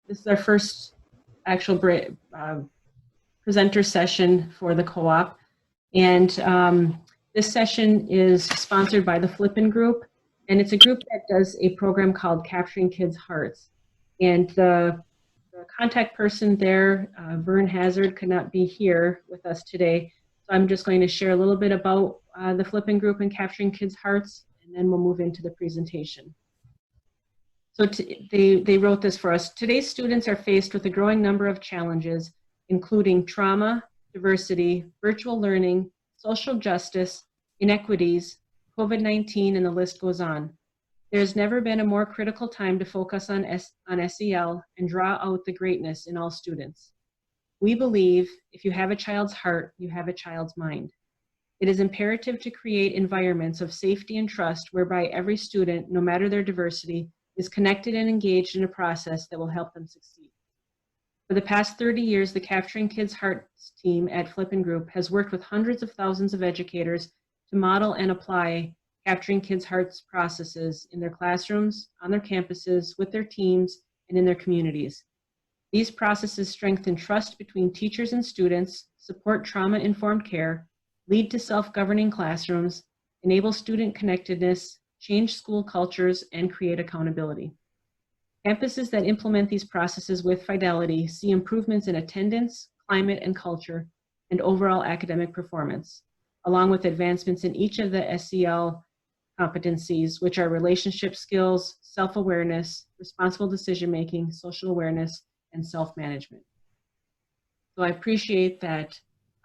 This is our first actual presenter session for the co-op. And this session is sponsored by the Flippin Group. And it's a group that does a program called Capturing Kids' Hearts. And the contact person there, Vern Hazard, could not be here with us today. So I'm just going to share a little bit about the Flippin Group and Capturing Kids' Hearts, and then we'll move into the presentation. So they wrote this for us. Today's students are faced with a growing number of challenges, including trauma, diversity, virtual learning, social justice, inequities, COVID-19, and the list goes on. There's never been a more critical time to focus on SEL and draw out the greatness in all students. We believe if you have a child's heart, you have a child's mind. It is imperative to create environments of safety and trust whereby every student, no matter their diversity, is connected and engaged in a process that will help them succeed. For the past 30 years, the Capturing Kids' Hearts team at Flippin Group has worked with hundreds of thousands of educators to model and apply Capturing Kids' Hearts processes in their classrooms, on their campuses, with their teams, and in their communities. These processes strengthen trust between teachers and students, support trauma-informed care, lead to self-governing classrooms, enable student connectedness, change school cultures, and create accountability. Campuses that implement these processes with fidelity see improvements in attendance, climate and culture, and overall academic performance, along with advancements in each of the SEL competencies, which are relationship skills, self-awareness, responsible decision-making, social awareness, and self-management. So I appreciate that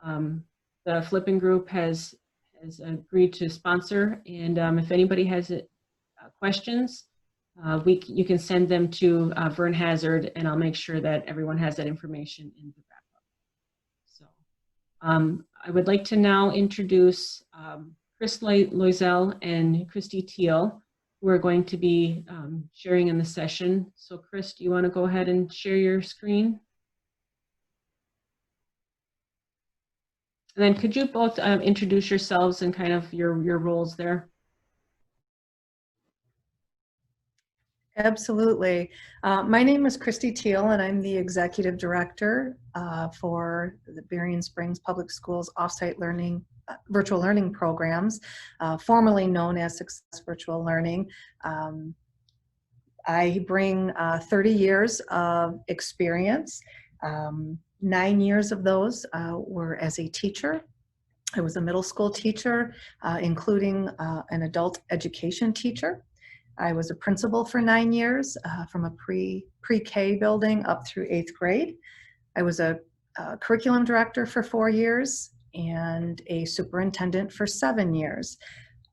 the Flippin Group has agreed to sponsor, and if anybody has questions, you can send them to Vern Hazard, and I'll make sure that everyone has that information in the wrap-up. So I would like to now introduce Chris Loisel and Christy Teal, who are going to be sharing in the session. So Chris, do you want to go ahead and share your screen? And then could you both introduce yourselves and kind of your roles there? Absolutely. My name is Christy Teal, and I'm the Executive Director for the Berrien Springs Public Schools Offsite Learning, Virtual Learning Programs, formerly known as Success Virtual Learning. I bring 30 years of experience. 9 years of those were as a teacher. I was a middle school teacher, including an adult education teacher. I was a principal for 9 years, from a pre-K building up through 8th grade. I was a curriculum director for 4 years and a superintendent for 7 years.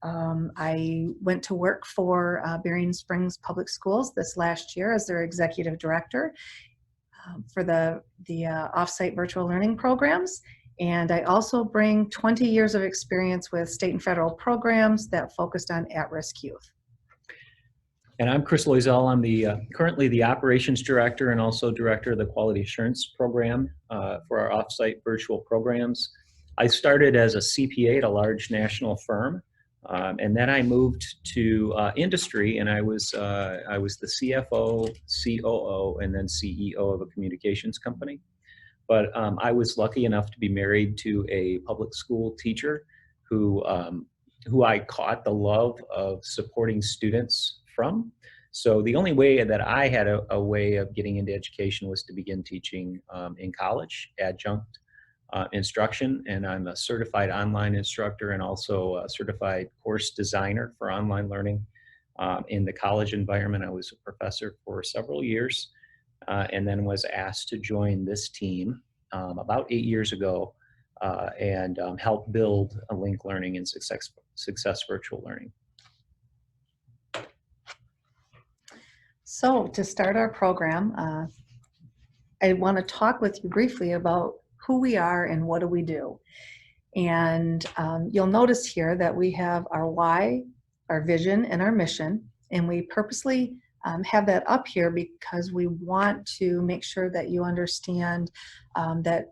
I went to work for Berrien Springs Public Schools this last year as their executive director for the offsite virtual learning programs. And I also bring 20 years of experience with state and federal programs that focused on at-risk youth. And I'm Chris Loisel. I'm currently the operations director and also director of the quality assurance program for our offsite virtual programs. I started as a CPA at a large national firm, and then I moved to industry, and I was the CFO, COO, and then CEO of a communications company. But I was lucky enough to be married to a public school teacher who I caught the love of supporting students from. So the only way that I had a way of getting into education was to begin teaching in college, adjunct instruction, and I'm a certified online instructor and also a certified course designer for online learning. In the college environment, I was a professor for several years and then was asked to join this team about 8 years ago and help build a Link Learning and Success Virtual Learning. So to start our program, I want to talk with you briefly about who we are and what do we do. And you'll notice here that we have our why, our vision, and our mission, and we purposely have that up here because we want to make sure that you understand that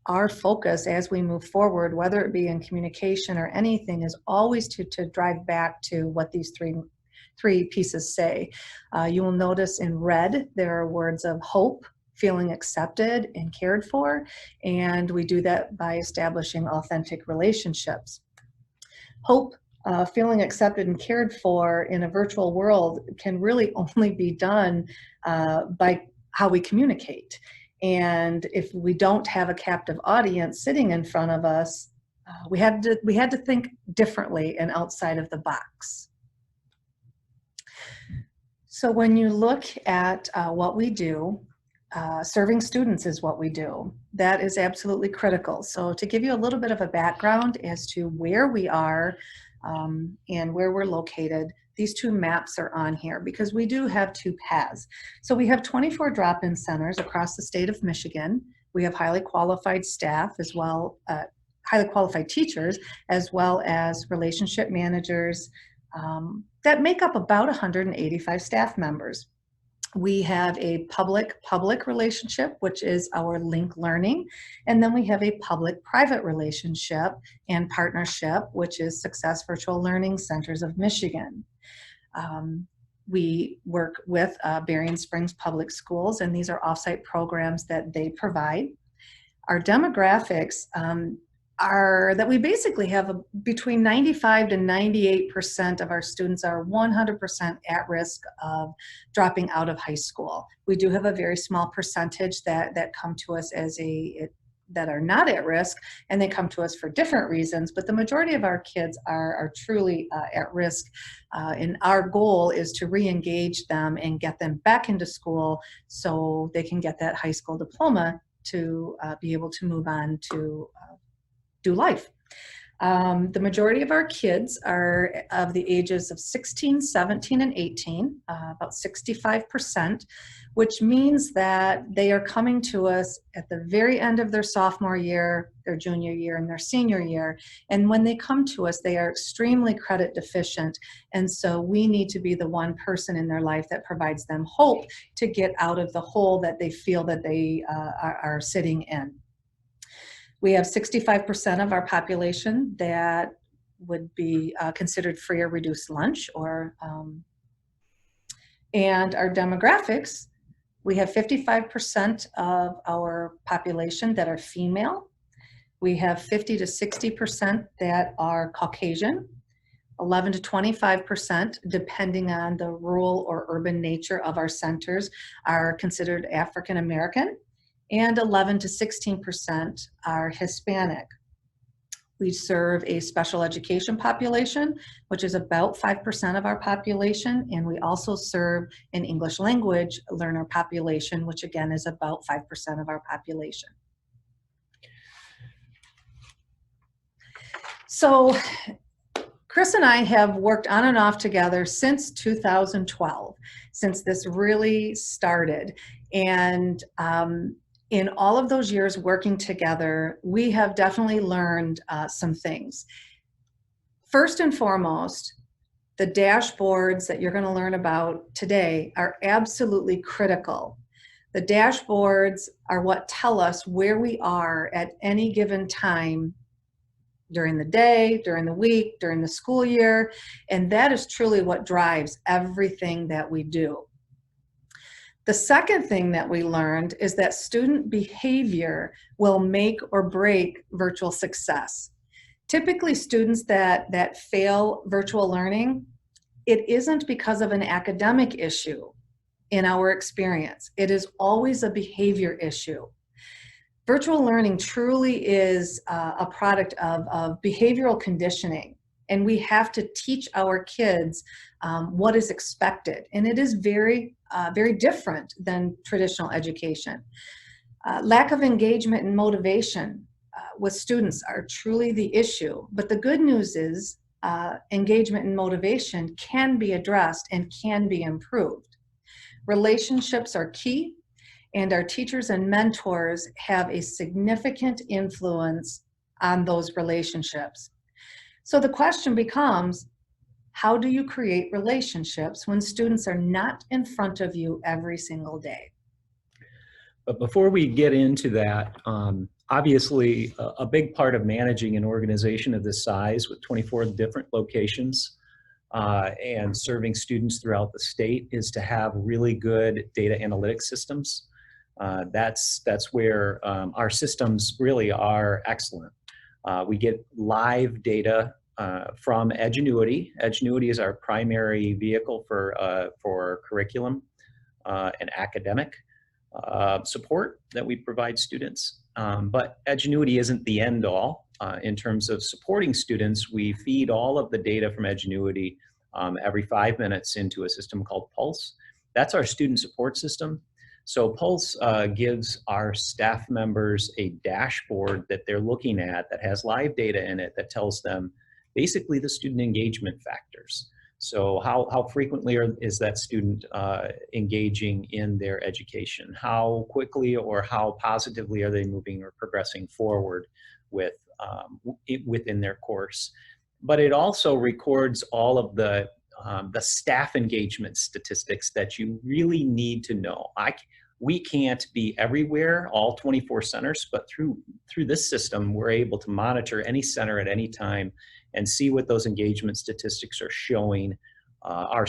our focus as we move forward, whether it be in communication or anything, is always to drive back to what these three three pieces say. You will notice in red, there are words of hope, feeling accepted and cared for, and we do that by establishing authentic relationships. Hope, feeling accepted and cared for in a virtual world can really only be done by how we communicate. And if we don't have a captive audience sitting in front of us, we had to think differently and outside of the box. So when you look at what we do, serving students is what we do. That is absolutely critical. So to give you a little bit of a background as to where we are and where we're located, these two maps are on here because we do have two paths. So we have 24 drop-in centers across the state of Michigan. We have highly qualified staff as well, highly qualified teachers, as well as relationship managers that make up about 185 staff members. We have a public relationship, which is our Link Learning, and then we have a public-private relationship and partnership, which is Success Virtual Learning Centers of Michigan. We work with Berrien Springs Public Schools, and these are offsite programs that they provide. Our demographics are that we basically have between 95 to 98% of our students are 100% at risk of dropping out of high school. We do have a very small percentage that come to us that are not at risk, and they come to us for different reasons, but the majority of our kids are truly at risk, and our goal is to re-engage them and get them back into school so they can get that high school diploma to be able to move on to do life. The majority of our kids are of the ages of 16, 17, and 18, about 65%, which means that they are coming to us at the very end of their sophomore year, their junior year, and their senior year. And when they come to us, they are extremely credit deficient. And so we need to be the one person in their life that provides them hope to get out of the hole that they feel that they are sitting in. We have 65% of our population that would be considered free or reduced lunch, and our demographics, we have 55% of our population that are female. We have 50 to 60% that are Caucasian, 11 to 25%, depending on the rural or urban nature of our centers, are considered African American, and 11 to 16% are Hispanic. We serve a special education population, which is about 5% of our population, and we also serve an English language learner population, which again is about 5% of our population. So Chris and I have worked on and off together since 2012, since this really started. And in all of those years working together, we have definitely learned some things. First and foremost, the dashboards that you're going to learn about today are absolutely critical. The dashboards are what tell us where we are at any given time during the day, during the week, during the school year, and that is truly what drives everything that we do. The second thing that we learned is that student behavior will make or break virtual success. Typically, students that fail virtual learning, it isn't because of an academic issue in our experience. It is always a behavior issue. Virtual learning truly is a product of behavioral conditioning, and we have to teach our kids what is expected, and it is very different than traditional education. Lack of engagement and motivation with students are truly the issue, but the good news is engagement and motivation can be addressed and can be improved. Relationships are key, and our teachers and mentors have a significant influence on those relationships. So the question becomes, how do you create relationships when students are not in front of you every single day? But before we get into that, obviously a big part of managing an organization of this size with 24 different locations and serving students throughout the state is to have really good data analytics systems. That's where our systems really are excellent. We get live data from Edgenuity. Edgenuity is our primary vehicle for curriculum and academic support that we provide students. But Edgenuity isn't the end all. In terms of supporting students, we feed all of the data from Edgenuity every 5 minutes into a system called Pulse. That's our student support system. So Pulse gives our staff members a dashboard that they're looking at that has live data in it that tells them basically the student engagement factors. So how frequently is that student engaging in their education? How quickly or how positively are they moving or progressing forward with within their course? But it also records all of the staff engagement statistics that you really need to know. We can't be everywhere, all 24 centers, but through this system, we're able to monitor any center at any time and see what those engagement statistics are showing our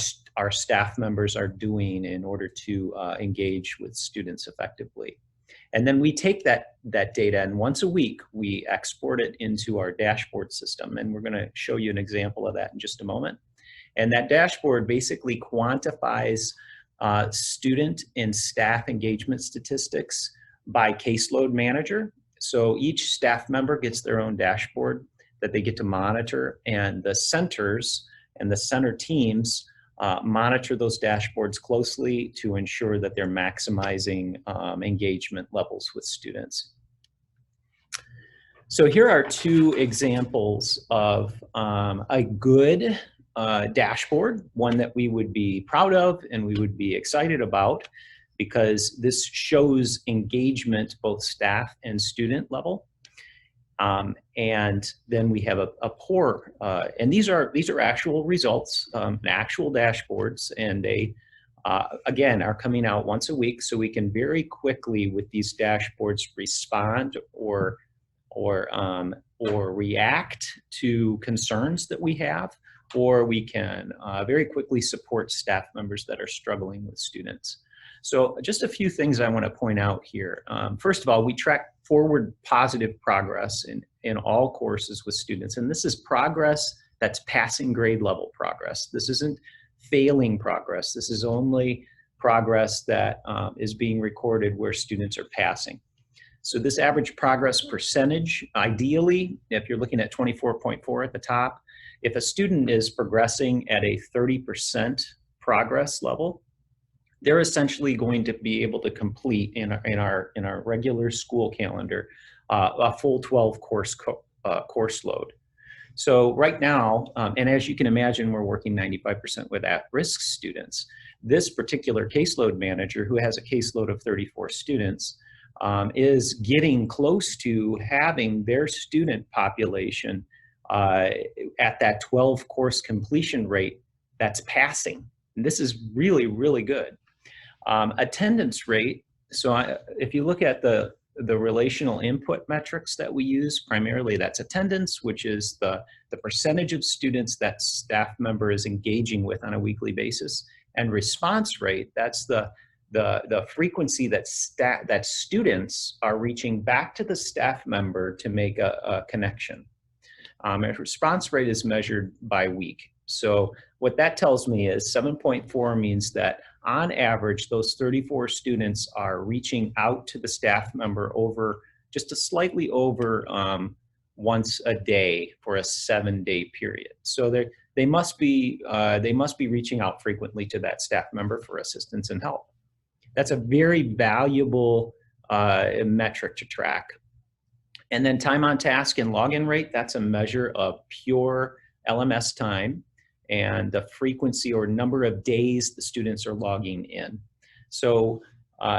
staff members are doing in order to engage with students effectively. And then we take that data, and once a week, we export it into our dashboard system. And we're gonna show you an example of that in just a moment. And that dashboard basically quantifies student and staff engagement statistics by caseload manager. So each staff member gets their own dashboard that they get to monitor, and the centers and the center teams monitor those dashboards closely to ensure that they're maximizing engagement levels with students. So here are two examples of a good dashboard, one that we would be proud of and we would be excited about, because this shows engagement, both staff and student level. And then we have a poor, and these are actual results, actual dashboards, and they, again, are coming out once a week, so we can very quickly with these dashboards respond or react to concerns that we have, or we can very quickly support staff members that are struggling with students. So just a few things I want to point out here. First of all, we track forward positive progress in all courses with students. And this is progress that's passing grade level progress. This isn't failing progress. This is only progress that is being recorded where students are passing. So this average progress percentage, ideally, if you're looking at 24.4 at the top, if a student is progressing at a 30% progress level, they're essentially going to be able to complete in our regular school calendar a full 12 course load. So right now, and as you can imagine, we're working 95% with at-risk students. This particular caseload manager, who has a caseload of 34 students, is getting close to having their student population at that 12 course completion rate that's passing. And this is really, really good. Attendance rate, so if you look at the relational input metrics that we use, primarily that's attendance, which is the percentage of students that staff member is engaging with on a weekly basis, and response rate, that's the frequency that students are reaching back to the staff member to make a connection. And response rate is measured by week. So what that tells me is 7.4 means that on average, those 34 students are reaching out to the staff member over just a slightly over once a day for a 7-day period. So they must be reaching out frequently to that staff member for assistance and help. That's a very valuable metric to track. And then time on task and login rate, that's a measure of pure LMS time and the frequency or number of days the students are logging in. So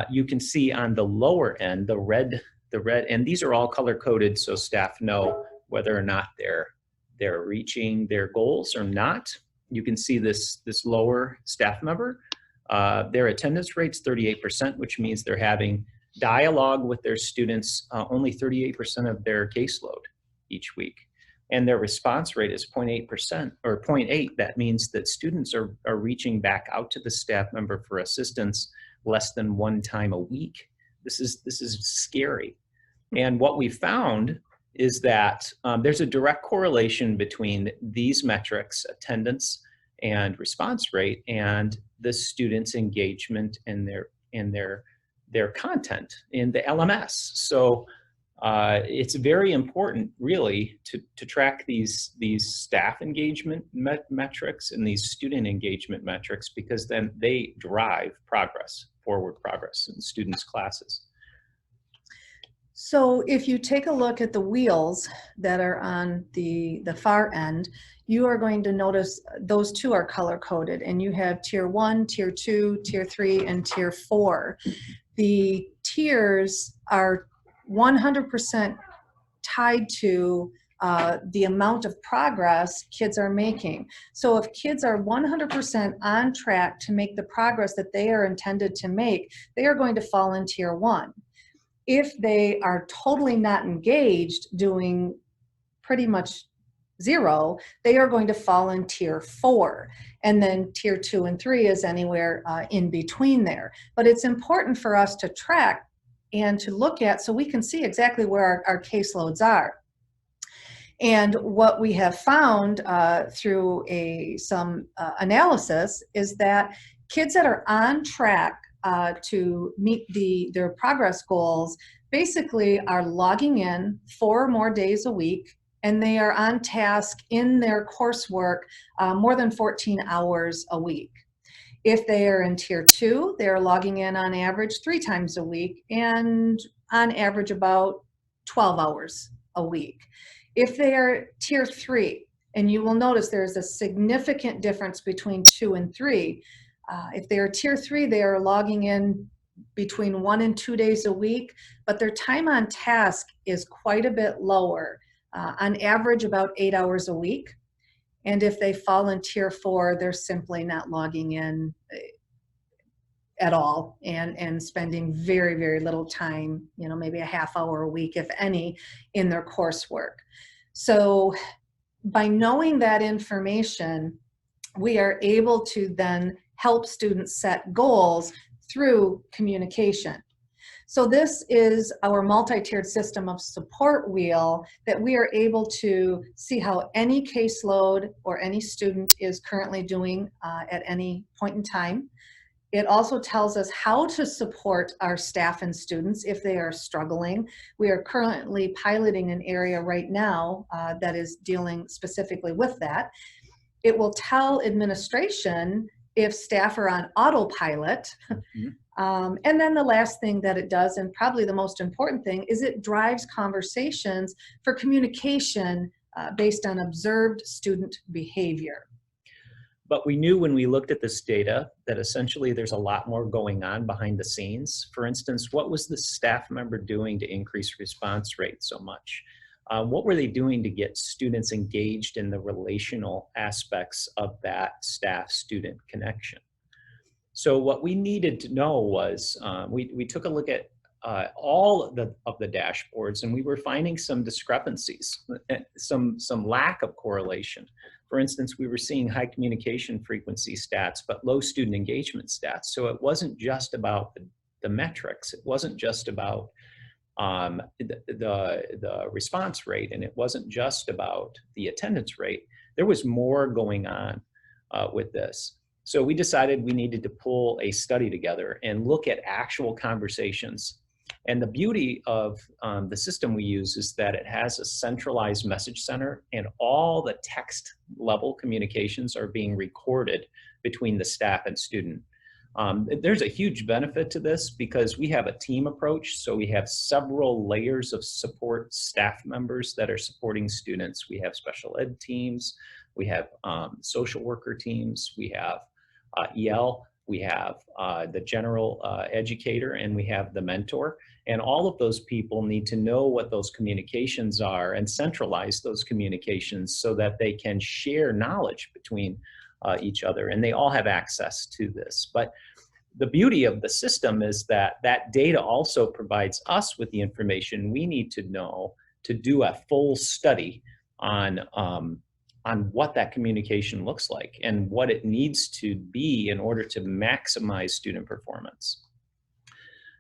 you can see on the lower end, the red, and these are all color coded so staff know whether or not they're reaching their goals or not. You can see this lower staff member, their attendance rate's 38%, which means they're having dialogue with their students only 38% of their caseload each week. and their response rate is 0.8% or 0.8. That means that students are reaching back out to the staff member for assistance less than one time a week. This is scary. And what we found is that there's a direct correlation between these metrics, attendance and response rate, and the students' engagement in their content in the LMS. So it's very important, really, to track these staff engagement metrics and these student engagement metrics, because then they drive forward progress in students' classes. So if you take a look at the wheels that are on the far end, you are going to notice those two are color coded, and you have tier 1, tier 2, tier 3, and tier 4. The tiers are 100% tied to the amount of progress kids are making. So if kids are 100% on track to make the progress that they are intended to make, they are going to fall in tier 1. If they are totally not engaged, doing pretty much 0, they are going to fall in tier 4. And then tier 2 and 3 is anywhere in between there. But it's important for us to track and to look at so we can see exactly where our caseloads are. And what we have found through some analysis is that kids that are on track to meet their progress goals basically are logging in 4 or more days a week, and they are on task in their coursework more than 14 hours a week. If they are in tier 2, they are logging in on average 3 times a week and on average about 12 hours a week. If they are tier 3, and you will notice there's a significant difference between 2 and 3. If they are tier 3, they are logging in between 1 and 2 days a week, but their time on task is quite a bit lower, on average about 8 hours a week. And if they fall in tier 4, they're simply not logging in at all and spending very, very little time, maybe a half hour a week, if any, in their coursework. So by knowing that information, we are able to then help students set goals through communication. So this is our multi-tiered system of support wheel that we are able to see how any caseload or any student is currently doing at any point in time. It also tells us how to support our staff and students if they are struggling. We are currently piloting an area right now that is dealing specifically with that. It will tell administration if staff are on autopilot. And then the last thing that it does, and probably the most important thing, is it drives conversations for communication based on observed student behavior. But we knew when we looked at this data that essentially there's a lot more going on behind the scenes. For instance, what was the staff member doing to increase response rate so much? What were they doing to get students engaged in the relational aspects of that staff-student connection? So what we needed to know was, we took a look at all of the dashboards, and we were finding some discrepancies, some lack of correlation. For instance, we were seeing high communication frequency stats, but low student engagement stats. So it wasn't just about the metrics. It wasn't just about the response rate, and it wasn't just about the attendance rate. There was more going on with this. So we decided we needed to pull a study together and look at actual conversations. And the beauty of the system we use is that it has a centralized message center, and all the text level communications are being recorded between the staff and student. There's a huge benefit to this because we have a team approach. So we have several layers of support staff members that are supporting students. We have special ed teams, we have social worker teams, we have EL, we have the general educator, and we have the mentor. And all of those people need to know what those communications are and centralize those communications so that they can share knowledge between each other, and they all have access to this. But the beauty of the system is that that data also provides us with the information we need to know to do a full study on what that communication looks like and what it needs to be in order to maximize student performance.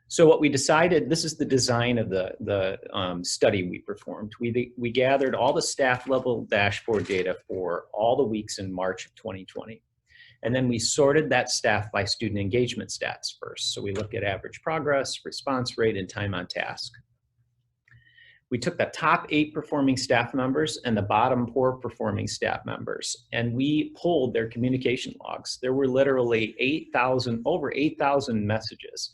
So what we decided, this is the design of the study we performed. We gathered all the staff level dashboard data for all the weeks in March of 2020. And then we sorted that staff by student engagement stats first. So we looked at average progress, response rate, and time on task. We took the top 8 performing staff members and the bottom 4 performing staff members, and we pulled their communication logs. There were literally over 8,000 messages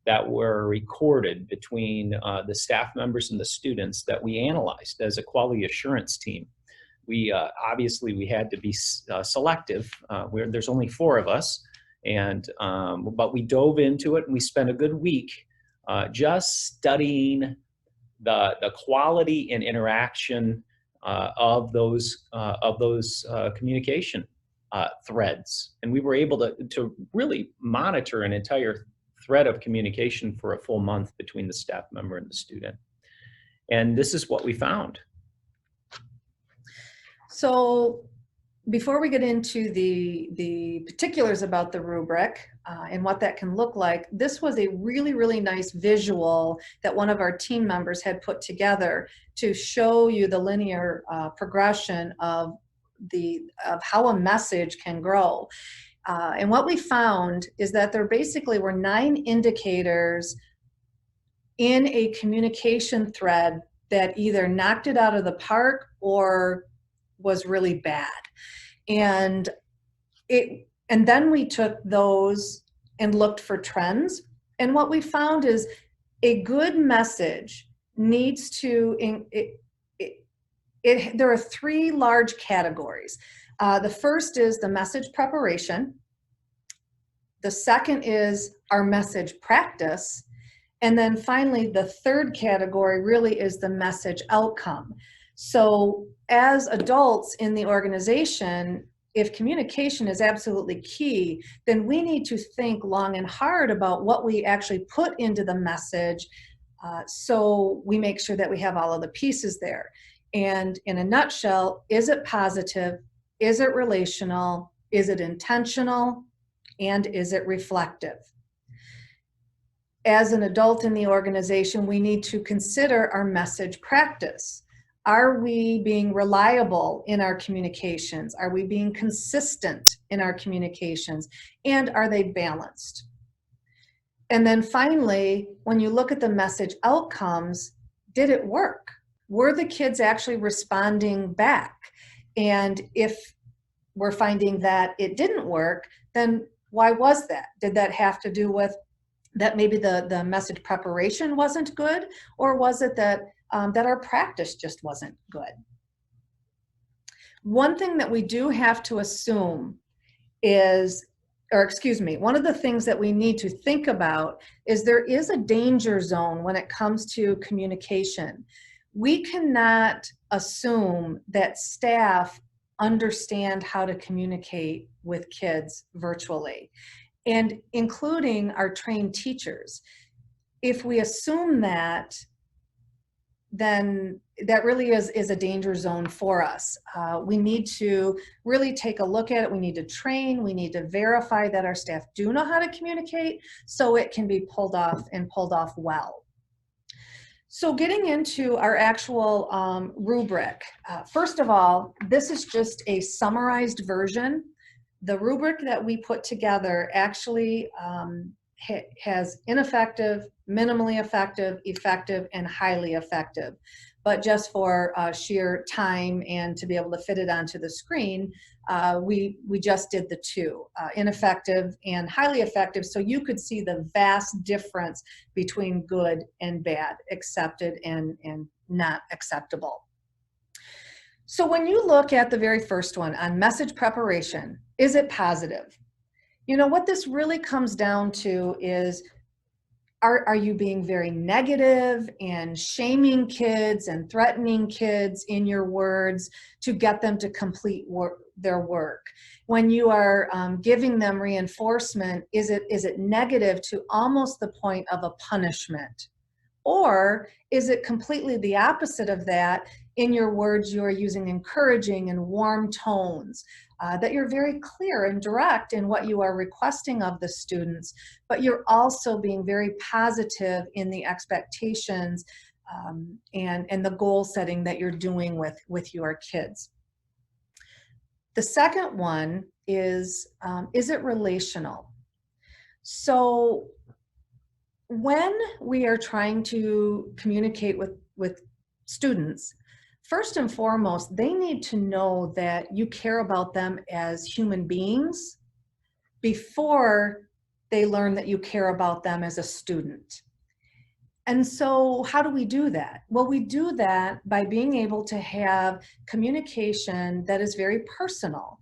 that were recorded between the staff members and the students that we analyzed as a quality assurance team. We obviously we had to be selective. There's only 4 of us, and but we dove into it and we spent a good week just studying the quality and interaction of those communication threads, and we were able to really monitor an entire thread of communication for a full month between the staff member and the student. And this is what we found. So before we get into the particulars about the rubric and what that can look like, this was a really, really nice visual that one of our team members had put together to show you the linear progression of how a message can grow. And what we found is that there basically were 9 indicators in a communication thread that either knocked it out of the park or was really bad. And then we took those and looked for trends. And what we found is a good message needs to, there are 3 large categories. The first is the message preparation. The second is our message practice. And then finally, the third category really is the message outcome. So as adults in the organization, if communication is absolutely key, then we need to think long and hard about what we actually put into the message, so we make sure that we have all of the pieces there. And in a nutshell, is it positive? Is it relational? Is it intentional? And is it reflective? As an adult in the organization, we need to consider our message practice. Are we being reliable in our communications? Are we being consistent in our communications? And are they balanced? And then finally, when you look at the message outcomes, did it work? Were the kids actually responding back? And if we're finding that it didn't work, then why was that? Did that have to do with that maybe the message preparation wasn't good? Or was it that our practice just wasn't good? One thing that we do have to assume is, one of the things that we need to think about is there is a danger zone when it comes to communication. We cannot assume that staff understand how to communicate with kids virtually, and including our trained teachers. If we assume that, then that really is a danger zone for us. We need to really take a look at it. We need to train. We need to verify that our staff do know how to communicate so it can be pulled off and pulled off well. So getting into our actual rubric, first of all, this is just a summarized version. The rubric that we put together actually has ineffective, minimally effective, effective, and highly effective. But just for sheer time and to be able to fit it onto the screen, we just did the 2, ineffective and highly effective, so you could see the vast difference between good and bad, accepted and not acceptable. So when you look at the very first one on message preparation, is it positive? You know, what this really comes down to is, are you being very negative and shaming kids and threatening kids in your words to get them to complete their work? When you are giving them reinforcement, is it negative to almost the point of a punishment? Or is it completely the opposite of that, in your words you are using encouraging and warm tones, that you're very clear and direct in what you are requesting of the students, but you're also being very positive in the expectations and the goal setting that you're doing with your kids. The second one is it relational? So when we are trying to communicate with students, first and foremost, they need to know that you care about them as human beings before they learn that you care about them as a student. And so how do we do that? Well, we do that by being able to have communication that is very personal.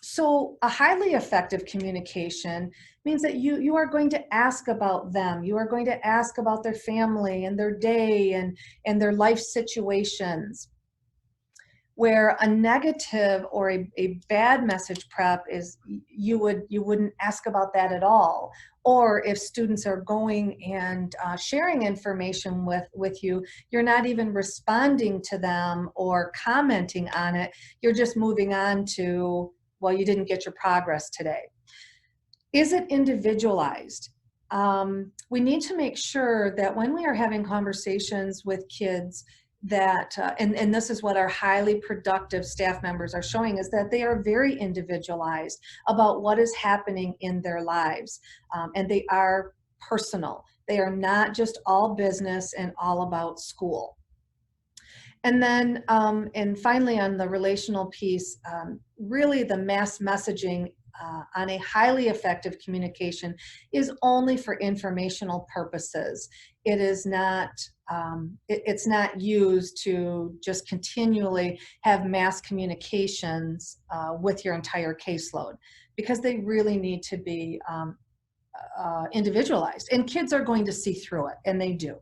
So a highly effective communication means that you are going to ask about them. You are going to ask about their family and their day and their life situations. Where a negative or a bad message prep is you wouldn't ask about that at all. Or if students are going and sharing information with you, you're not even responding to them or commenting on it. You're just moving on to, well, you didn't get your progress today. Is it individualized? We need to make sure that when we are having conversations with kids that, and this is what our highly productive staff members are showing, is that they are very individualized about what is happening in their lives. And they are personal. They are not just all business and all about school. And then, and finally on the relational piece, really the mass messaging on a highly effective communication is only for informational purposes. It is not, it's not used to just continually have mass communications with your entire caseload, because they really need to be individualized, and kids are going to see through it, and they do.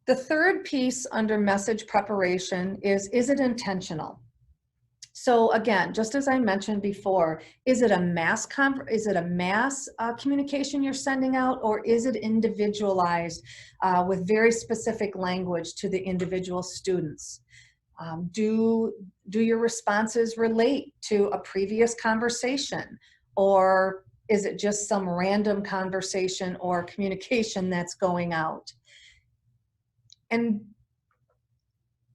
The third piece under message preparation is it intentional? So again, just as I mentioned before, is it a mass communication you're sending out, or is it individualized with very specific language to the individual students? Do your responses relate to a previous conversation, or is it just some random conversation or communication that's going out? And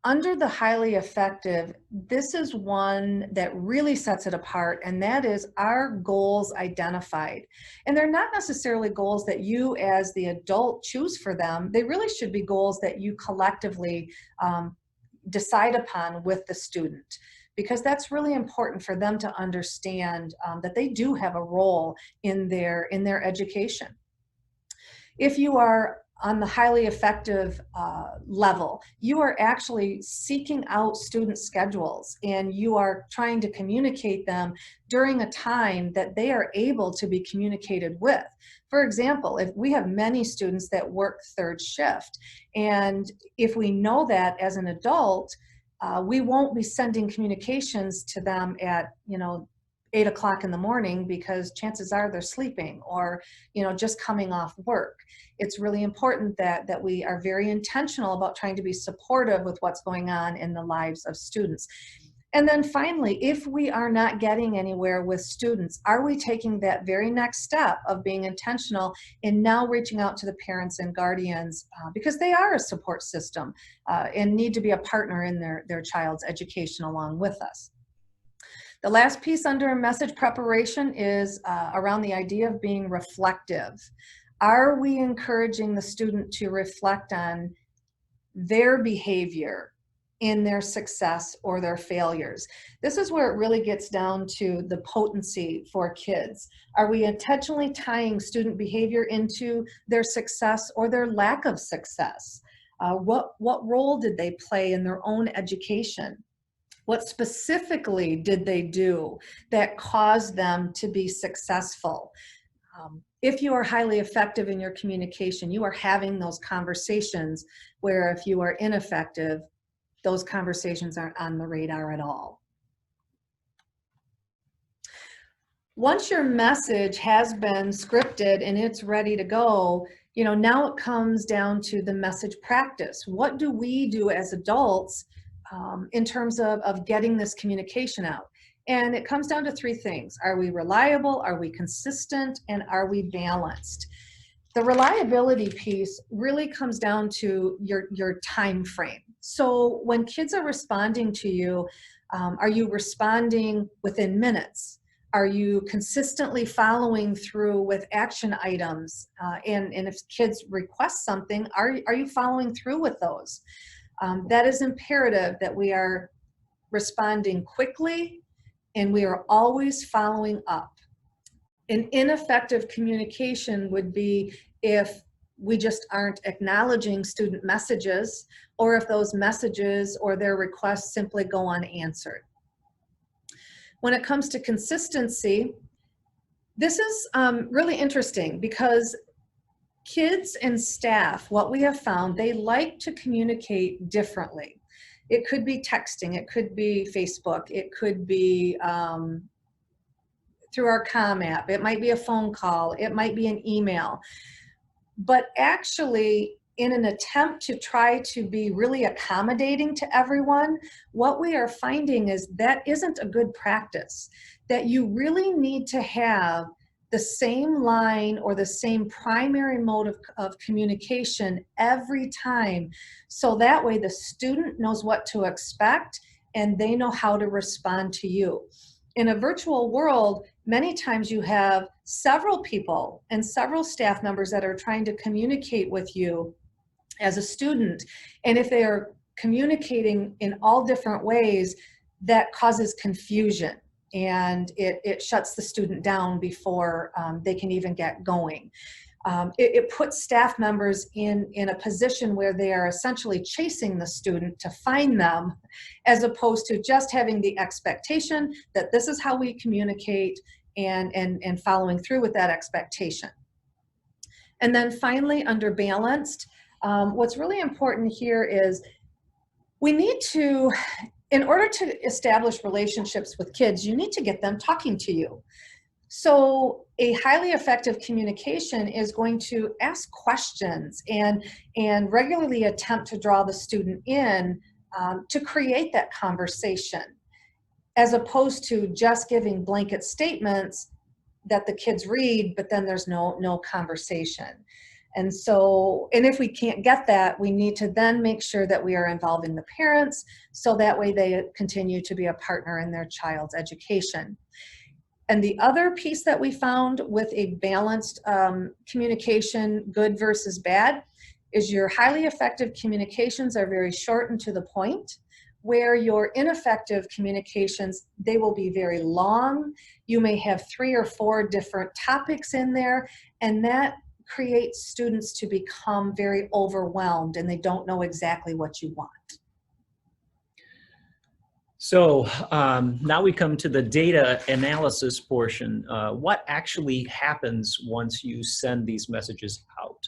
under the highly effective, this is one that really sets it apart, and that is our goals identified. And they're not necessarily goals that you as the adult choose for them. They really should be goals that you collectively decide upon with the student, because that's really important for them to understand that they do have a role in their education. If you are on the highly effective level, you are actually seeking out student schedules, and you are trying to communicate them during a time that they are able to be communicated with. For example, if we have many students that work third shift, and if we know that as an adult, we won't be sending communications to them at 8 o'clock in the morning, because chances are they're sleeping or just coming off work. It's really important that we are very intentional about trying to be supportive with what's going on in the lives of students. And then finally, if we are not getting anywhere with students, are we taking that very next step of being intentional in now reaching out to the parents and guardians, because they are a support system and need to be a partner in their child's education along with us. The last piece under message preparation is around the idea of being reflective. Are we encouraging the student to reflect on their behavior in their success or their failures? This is where it really gets down to the potency for kids. Are we intentionally tying student behavior into their success or their lack of success? What role did they play in their own education? What specifically did they do that caused them to be successful? If you are highly effective in your communication, you are having those conversations, where if you are ineffective, those conversations aren't on the radar at all. Once your message has been scripted and it's ready to go, You know, now it comes down to the message practice. What do we do as adults in terms of getting this communication out? And it comes down to three things. Are we reliable? Are we consistent? And are we balanced? The reliability piece really comes down to your time frame. So when kids are responding to you, are you responding within minutes? Are you consistently following through with action items? And if kids request something, are you following through with those? That is imperative that we are responding quickly and we are always following up. An ineffective communication would be if we just aren't acknowledging student messages, or if those messages or their requests simply go unanswered. When it comes to consistency, this is really interesting because kids and staff, what we have found, they like to communicate differently. It could be texting, it could be Facebook, it could be through our Comm app, it might be a phone call, it might be an email. But actually, in an attempt to try to be really accommodating to everyone, what we are finding is that isn't a good practice, that you really need to have the same line or the same primary mode of communication every time, so that way the student knows what to expect and they know how to respond to you. In a virtual world, many times you have several people and several staff members that are trying to communicate with you as a student. And if they are communicating in all different ways, that causes confusion and it shuts the student down before they can even get going. It puts staff members in a position where they are essentially chasing the student to find them, as opposed to just having the expectation that this is how we communicate and following through with that expectation. And then finally, under balanced, what's really important here is we need to, in order to establish relationships with kids, you need to get them talking to you. So a highly effective communication is going to ask questions and regularly attempt to draw the student in to create that conversation, as opposed to just giving blanket statements that the kids read, but then there's no conversation. And so, and if we can't get that, we need to then make sure that we are involving the parents, so that way they continue to be a partner in their child's education. And the other piece that we found with a balanced communication, good versus bad, is your highly effective communications are very short and to the point, where your ineffective communications, they will be very long. You may have 3 or 4 different topics in there, and that creates students to become very overwhelmed and they don't know exactly what you want. So now we come to the data analysis portion. What actually happens once you send these messages out?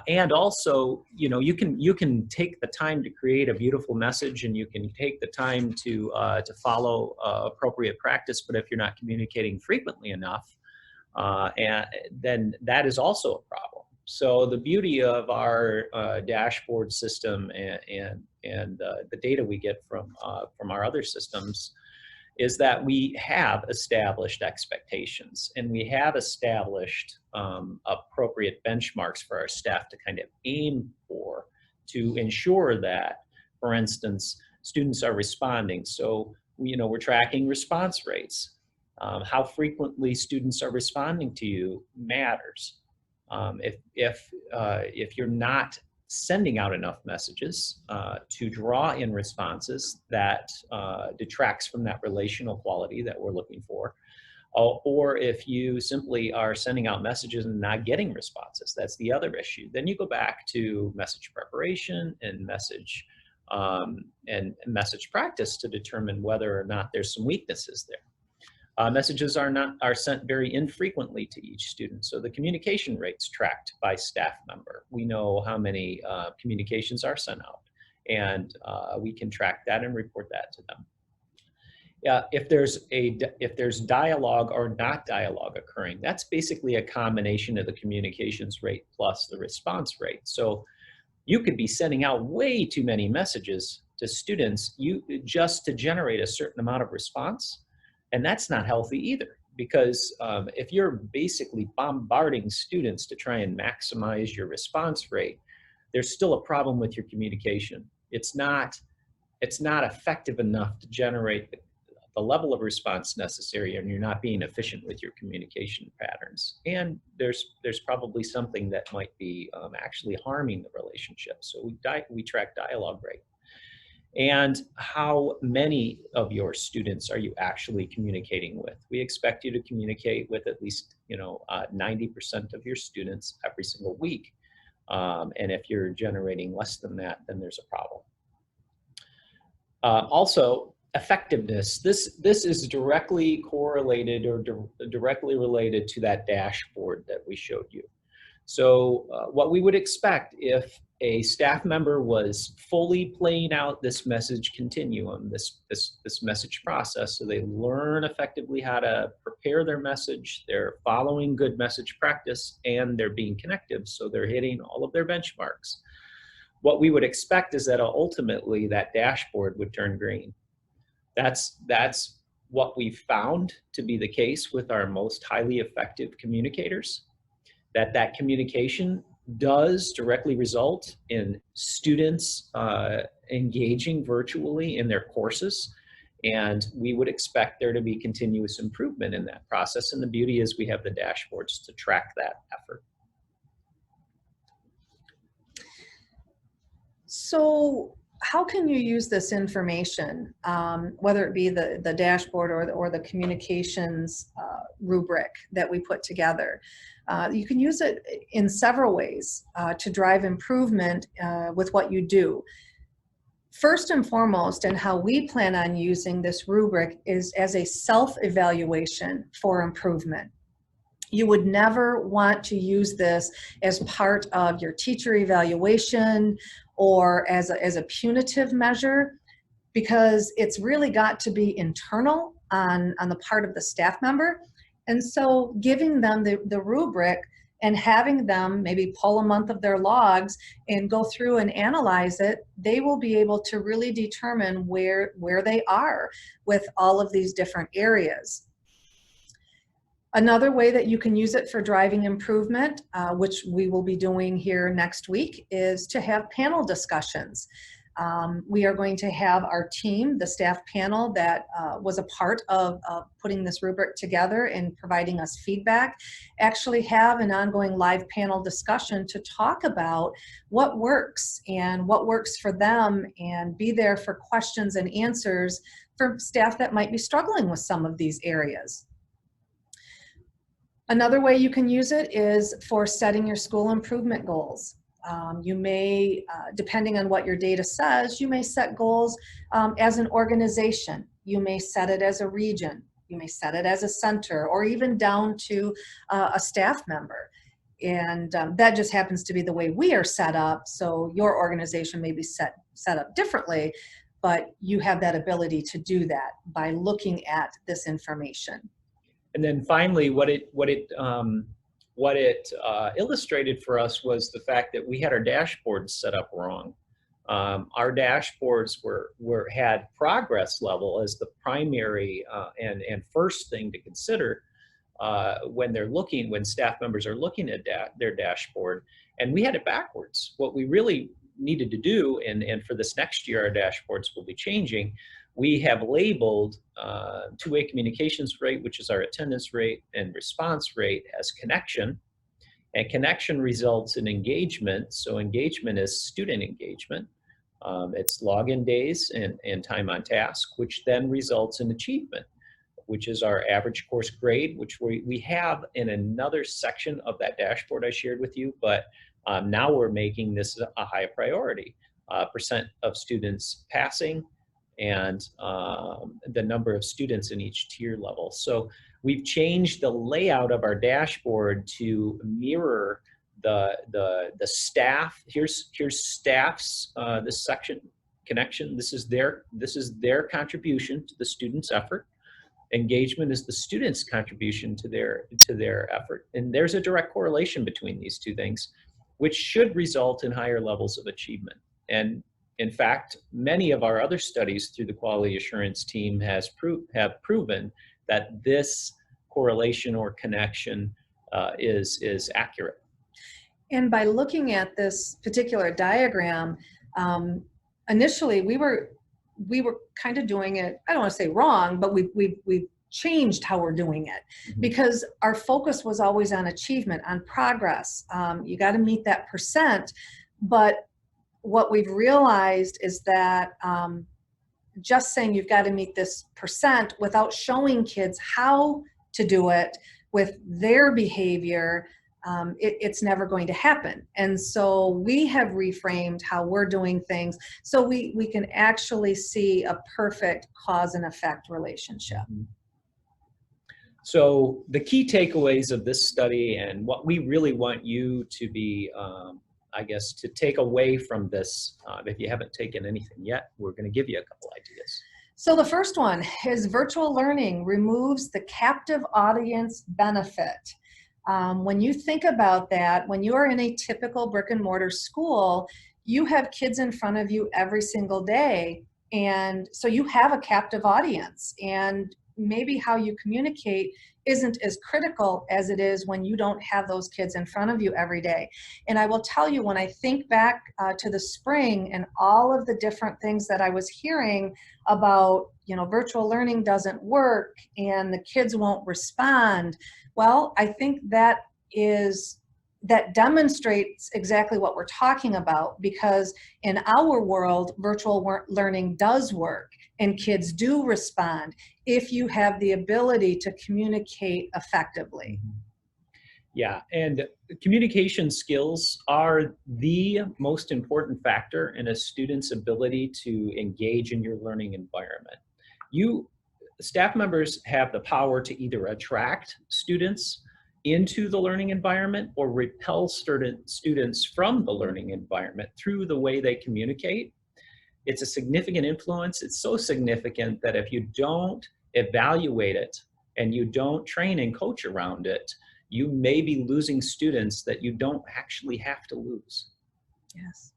And also, you know, you can take the time to create a beautiful message, and you can take the time to follow appropriate practice. But if you're not communicating frequently enough, and then that is also a problem. So the beauty of our dashboard system and the data we get from our other systems is that we have established expectations, and we have established appropriate benchmarks for our staff to kind of aim for, to ensure that, for instance, students are responding. So we're tracking response rates. How frequently students are responding to you matters. If you're not sending out enough messages to draw in responses, that detracts from that relational quality that we're looking for. Or if you simply are sending out messages and not getting responses, that's the other issue. Then you go back to message preparation and message practice to determine whether or not there's some weaknesses there. Messages are sent very infrequently to each student, so the communication rate's tracked by staff member. We know how many communications are sent out, and we can track that and report that to them. Yeah, if there's dialogue or not dialogue occurring, that's basically a combination of the communications rate plus the response rate. So you could be sending out way too many messages to students just to generate a certain amount of response, and that's not healthy either. Because if you're basically bombarding students to try and maximize your response rate, there's still a problem with your communication. It's not effective enough to generate the level of response necessary, and you're not being efficient with your communication patterns. And there's probably something that might be actually harming the relationship. So we track dialogue rate. And how many of your students are you actually communicating with? We expect you to communicate with at least 90% of your students every single week. And if you're generating less than that, then there's a problem. Also, effectiveness. This is directly correlated or directly related to that dashboard that we showed you. So what we would expect if a staff member was fully playing out this message continuum, this message process, so they learn effectively how to prepare their message, they're following good message practice, and they're being connective, so they're hitting all of their benchmarks. What we would expect is that ultimately that dashboard would turn green. That's what we found to be the case with our most highly effective communicators, that communication does directly result in students engaging virtually in their courses, and we would expect there to be continuous improvement in that process. And the beauty is we have the dashboards to track that effort. So how can you use this information, whether it be the dashboard or the communications rubric that we put together? You can use it in several ways to drive improvement with what you do. First and foremost, and how we plan on using this rubric, is as a self-evaluation for improvement. You would never want to use this as part of your teacher evaluation or as a punitive measure, because it's really got to be internal on the part of the staff member. And so giving them the rubric and having them maybe pull a month of their logs and go through and analyze it, they will be able to really determine where they are with all of these different areas. Another way that you can use it for driving improvement, which we will be doing here next week, is to have panel discussions. We are going to have our team, the staff panel that was a part of putting this rubric together and providing us feedback, actually have an ongoing live panel discussion to talk about what works and what works for them, and be there for questions and answers for staff that might be struggling with some of these areas. Another way you can use it is for setting your school improvement goals. You may, depending on what your data says, you may set goals as an organization. You may set it as a region. You may set it as a center, or even down to a staff member. And that just happens to be the way we are set up. So your organization may be set up differently, but you have that ability to do that by looking at this information. And then finally, what it illustrated for us was the fact that we had our dashboards set up wrong. Our dashboards had progress level as the primary and first thing to consider when staff members are looking at their dashboard, and we had it backwards. What we really needed to do, and for this next year, our dashboards will be changing. We have labeled two-way communications rate, which is our attendance rate, and response rate as connection. And connection results in engagement. So engagement is student engagement. It's login days and time on task, which then results in achievement, which is our average course grade, which we have in another section of that dashboard I shared with you. But now we're making this a high priority. Percent of students passing, and the number of students in each tier level. So we've changed the layout of our dashboard to mirror the staff. Here's staff's, this section connection, this is their contribution to the student's effort. Engagement is the student's contribution to their effort. And there's a direct correlation between these two things, which should result in higher levels of achievement. And in fact, many of our other studies through the quality assurance team have proven that this correlation or connection is accurate. And by looking at this particular diagram, initially we were kind of doing it, I don't want to say wrong, but we've changed how we're doing it, because our focus was always on achievement, on progress. You got to meet that percent. But what we've realized is that just saying you've got to meet this percent without showing kids how to do it with their behavior, it's never going to happen. And so we have reframed how we're doing things so we can actually see a perfect cause and effect relationship. So the key takeaways of this study and what we really want you to be, I guess, to take away from this, if you haven't taken anything yet, we're going to give you a couple ideas. So the first one is virtual learning removes the captive audience benefit. When you think about that, when you are in a typical brick and mortar school, you have kids in front of you every single day. And so you have a captive audience, and maybe how you communicate isn't as critical as it is when you don't have those kids in front of you every day. And I will tell you, when I think back to the spring and all of the different things that I was hearing about, virtual learning doesn't work and the kids won't respond, well, I think that demonstrates exactly what we're talking about, because in our world, virtual learning does work and kids do respond if you have the ability to communicate effectively. Yeah, and communication skills are the most important factor in a student's ability to engage in your learning environment. Staff members have the power to either attract students into the learning environment or repel students from the learning environment through the way they communicate. It's a significant influence. It's so significant that if you don't evaluate it and you don't train and coach around it, you may be losing students that you don't actually have to lose. Yes.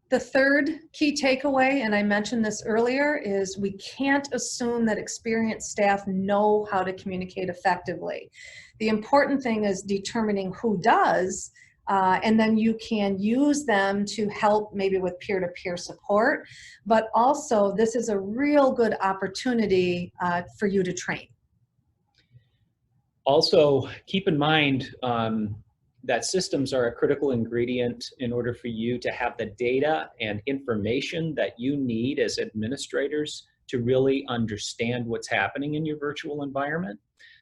The third key takeaway, and I mentioned this earlier, is we can't assume that experienced staff know how to communicate effectively. The important thing is determining who does, and then you can use them to help maybe with peer-to-peer support, but also this is a real good opportunity for you to train. Also, keep in mind that systems are a critical ingredient in order for you to have the data and information that you need as administrators to really understand what's happening in your virtual environment.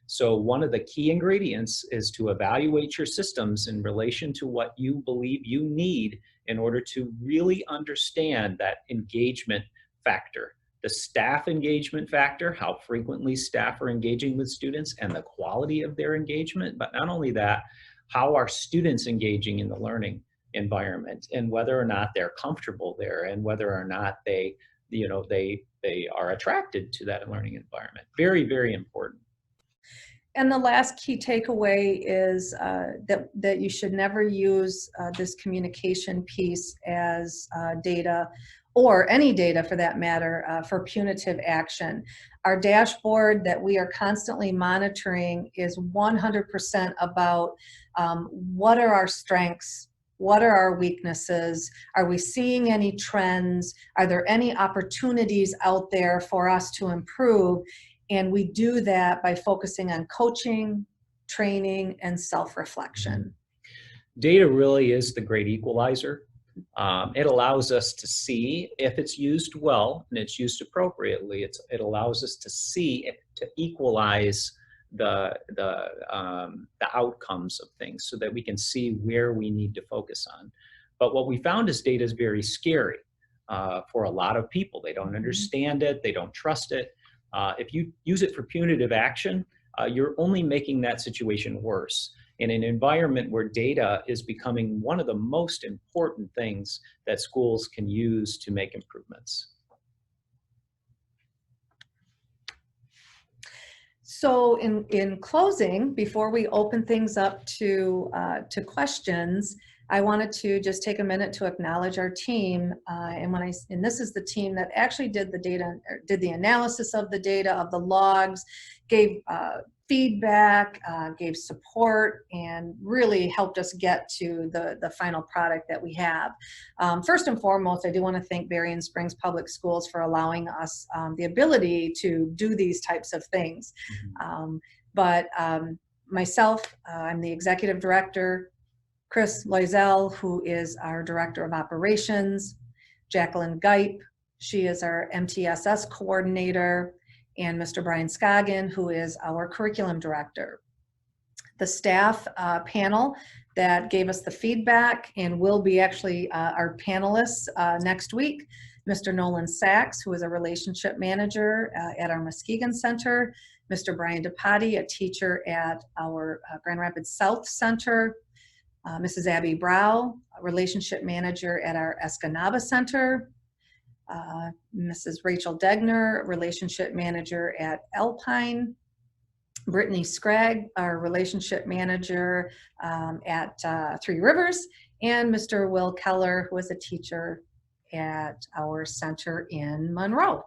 So one of the key ingredients is to evaluate your systems in relation to what you believe you need in order to really understand that engagement factor. The staff engagement factor, how frequently staff are engaging with students and the quality of their engagement, but not only that, how are students engaging in the learning environment and whether or not they're comfortable there and whether or not they are attracted to that learning environment. Very, very important. And the last key takeaway is that you should never use this communication piece as data, or any data for that matter, for punitive action. Our dashboard that we are constantly monitoring is 100% about what are our strengths, what are our weaknesses, are we seeing any trends, are there any opportunities out there for us to improve? And we do that by focusing on coaching, training, and self-reflection. Data really is the great equalizer. It allows us to see if it's used well and it's used appropriately. It allows us to see, to equalize the outcomes of things so that we can see where we need to focus on. But what we found is data is very scary for a lot of people. They don't understand it. They don't trust it. If you use it for punitive action, you're only making that situation worse. in an environment where data is becoming one of the most important things that schools can use to make improvements. So in closing, before we open things up to questions, I wanted to just take a minute to acknowledge our team. And this is the team that actually did the data, or did the analysis of the data, of the logs, gave feedback, gave support, and really helped us get to the final product that we have. First and foremost, I do want to thank Berrien Springs Public Schools for allowing us the ability to do these types of things. Myself, I'm the executive director. Chris Loisel, who is our director of operations. Jacqueline Geip, she is our MTSS coordinator. And Mr. Brian Scoggin, who is our curriculum director. The staff panel that gave us the feedback and will be actually our panelists next week. Mr. Nolan Sachs, who is a relationship manager at our Muskegon Center. Mr. Brian DePatti, a teacher at our Grand Rapids South Center. Mrs. Abby Brow, a relationship manager at our Escanaba Center. Mrs. Rachel Degner, relationship manager at Alpine. Brittany Scragg, our relationship manager at Three Rivers. And Mr. Will Keller, who is a teacher at our center in Monroe.